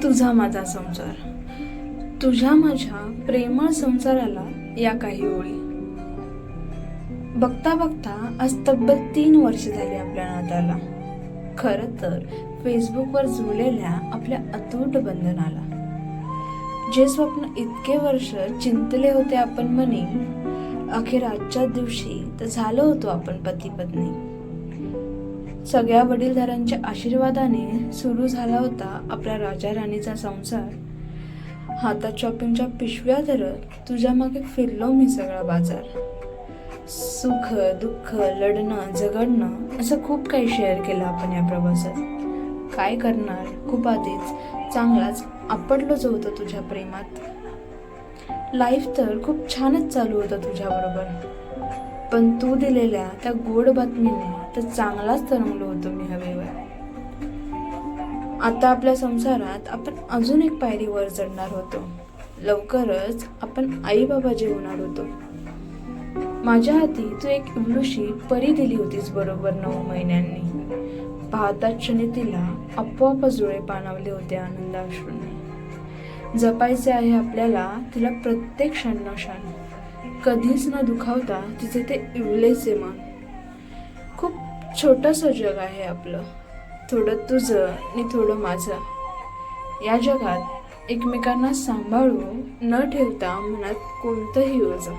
तुझा माझा संसार, तुझ्या माझ्या प्रेमळ संसाराला या काही ओळी. बघता बघता आज तब्बल 3 वर्ष झाली आपल्या नात्याला. खरं तर फेसबुकवर जुळलेल्या आपल्या अतूट बंधनाला. जे स्वप्न इतके वर्ष चिंतले होते आपण मनी, अखेर आजच्या दिवशी तर झालो होतो आपण पती पत्नी. सगळ्या वडीलधाऱ्यांच्या आशीर्वादाने सुरू झाला होता आपल्या राजा राणीचा संसार. हातात शॉपिंगच्या पिशव्या धरत तुझ्या मागे फिरलो मी सगळा बाजार. सुख दुःख लढणं झगडणं असं खूप काही शेअर केलं आपण या प्रवासात. काय करणार, खूप आधीच चांगलाच आपडलोच होतं तुझ्या प्रेमात. लाईफ तर खूप छानच चालू होतं तुझ्याबरोबर, पण तू दिलेल्या त्या गोड बातमीने तर चांगलाच तरंगलो होतो मी हवेवर. आता आपल्या संसारात आपण अजून एक पायरी वर चढणार होतो. लवकरच आपण आई बाबाजी होणार होतो. माझ्या हाती तू एक इवलूशी परी दिली होतीस बरोबर 9 महिन्यांनी. पाहताच क्षणी तिला आपोआप जुळे पाणावले होते आनंद अश्रूंनी. जपायचे आहे आपल्याला तिला प्रत्येक क्षण, कधीच न दुखावता तिचे ते इवलेचे मन. खूप छोटंसं जग आहे आपलं, थोडं तुझं आणि थोडं माझं. या जगात एकमेकांना सांभाळू न ठेवता मनात कोणतंही ओझं.